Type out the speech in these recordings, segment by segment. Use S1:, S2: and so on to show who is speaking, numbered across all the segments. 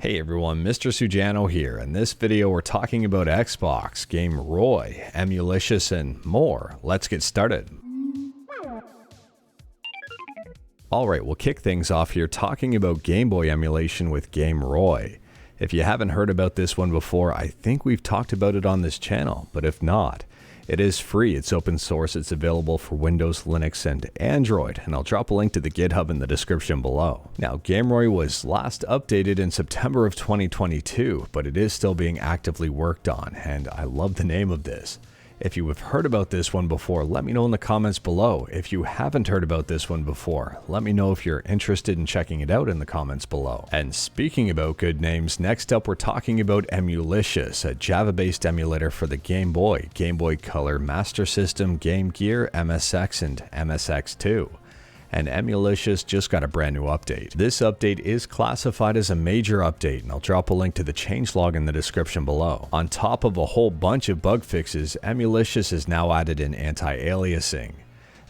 S1: Hey everyone, Mr. Sujano here. In this video we're talking about Xbox, GameRoy, Emuclicious, and more. Let's get started. Alright, we'll kick things off here talking about Game Boy emulation with GameRoy. If you haven't heard about this one before, I think we've talked about it on this channel, but if not, it is free, it's open source, it's available for Windows, Linux, and Android, and I'll drop a link to the GitHub in the description below. Now, GameRoy was last updated in September of 2022, but it is still being actively worked on, and I love the name of this. If you have heard about this one before, let me know in the comments below. If you haven't heard about this one before, let me know if you're interested in checking it out in the comments below. And speaking about good names, next up we're talking about Emuclicious, a Java-based emulator for the Game Boy, Game Boy Color, Master System, Game Gear, MSX, and MSX2. And Emuclicious just got a brand new update. This update is classified as a major update, and I'll drop a link to the changelog in the description below. On top of a whole bunch of bug fixes, Emuclicious is now added in anti-aliasing.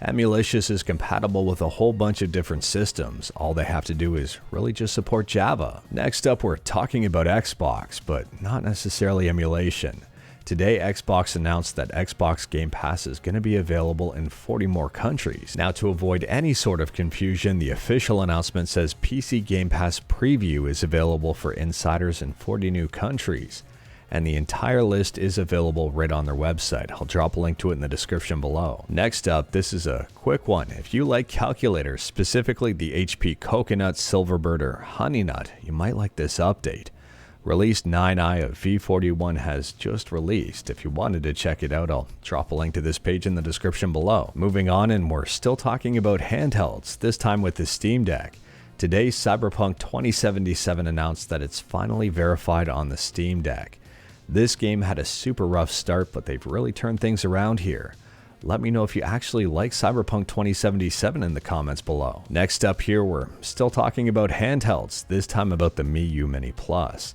S1: Emuclicious is compatible with a whole bunch of different systems. All they have to do is really just support Java. Next up, we're talking about Xbox, but not necessarily emulation. Today, Xbox announced that Xbox Game Pass is going to be available in 40 more countries. Now, to avoid any sort of confusion, the official announcement says PC Game Pass Preview is available for insiders in 40 new countries, and the entire list is available right on their website. I'll drop a link to it in the description below. Next up, this is a quick one. If you like calculators, specifically the HP Coconut, Silverbird, or Honey Nut, you might like this update. Release 9i of V41 has just released. If you wanted to check it out, I'll drop a link to this page in the description below. Moving on, and we're still talking about handhelds, this time with the Steam Deck. Today, Cyberpunk 2077 announced that it's finally verified on the Steam Deck. This game had a super rough start, but they've really turned things around here. Let me know if you actually like Cyberpunk 2077 in the comments below. Next up here, we're still talking about handhelds, this time about the Miyoo Mini Plus.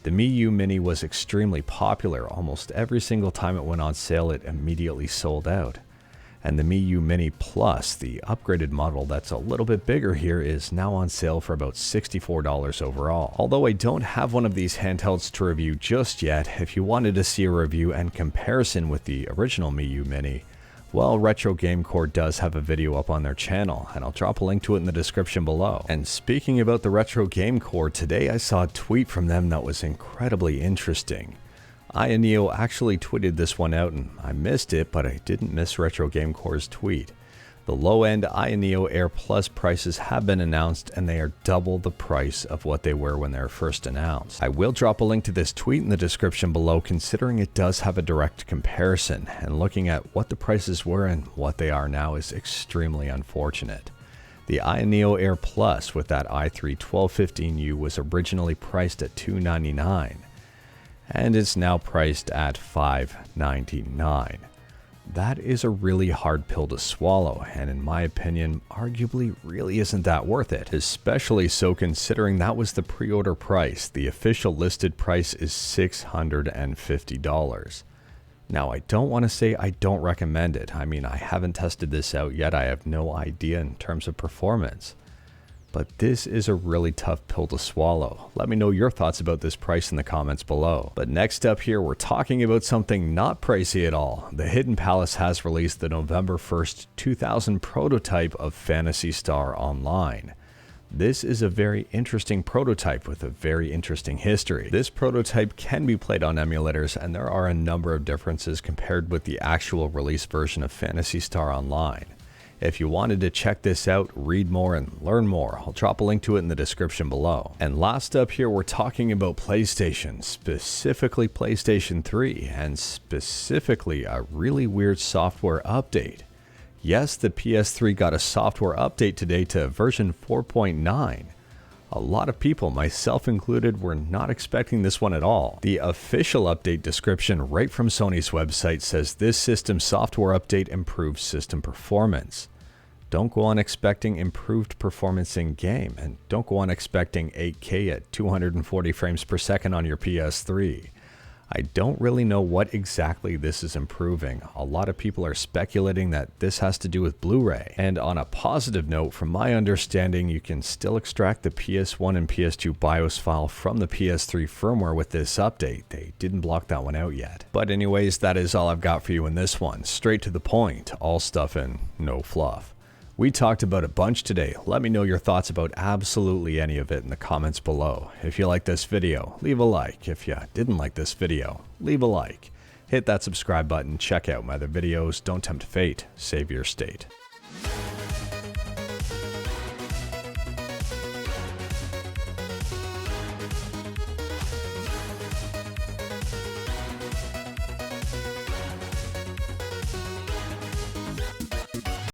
S1: The Miyoo Mini was extremely popular. Almost every single time it went on sale, it immediately sold out. And the Miyoo Mini Plus, the upgraded model that's a little bit bigger here, is now on sale for about $64 overall. Although I don't have one of these handhelds to review just yet, if you wanted to see a review and comparison with the original Miyoo Mini, well, Retro Gamecore does have a video up on their channel, and I'll drop a link to it in the description below. And speaking about the Retro Gamecore, today I saw a tweet from them that was incredibly interesting. Ayaneo actually tweeted this one out, and I missed it, but I didn't miss Retro Gamecore's tweet. The low-end Ayaneo Air Plus prices have been announced, and they are double the price of what they were when they were first announced. I will drop a link to this tweet in the description below, considering it does have a direct comparison, and looking at what the prices were and what they are now is extremely unfortunate. The Ayaneo Air Plus with that i3 1215U was originally priced at $299, and it's now priced at $599. That is a really hard pill to swallow, and in my opinion, arguably really isn't that worth it, especially so considering that was the pre-order price. The official listed price is $650. Now, I don't want to say I don't recommend it. I mean, I haven't tested this out yet. I have no idea in terms of performance. But this is a really tough pill to swallow. Let me know your thoughts about this price in the comments below. But next up here, we're talking about something not pricey at all. The Hidden Palace has released the November 1st, 2000 prototype of Phantasy Star Online. This is a very interesting prototype with a very interesting history. This prototype can be played on emulators, and there are a number of differences compared with the actual release version of Phantasy Star Online. If you wanted to check this out, read more, and learn more, I'll drop a link to it in the description below. And last up here, we're talking about PlayStation, specifically PlayStation 3, and specifically a really weird software update. Yes, the PS3 got a software update today to version 4.9. A lot of people, myself included, were not expecting this one at all. The official update description right from Sony's website says this system software update improves system performance. Don't go on expecting improved performance in game, and don't go on expecting 8K at 240 frames per second on your PS3. I don't really know what exactly this is improving. A lot of people are speculating that this has to do with Blu-ray. And on a positive note, from my understanding, you can still extract the PS1 and PS2 BIOS file from the PS3 firmware with this update. They didn't block that one out yet. But anyways, that is all I've got for you in this one. Straight to the point, all stuff and no fluff. We talked about a bunch today. Let me know your thoughts about absolutely any of it in the comments below. If you like this video, leave a like. If you didn't like this video, leave a like. Hit that subscribe button, check out my other videos. Don't tempt fate, save your state.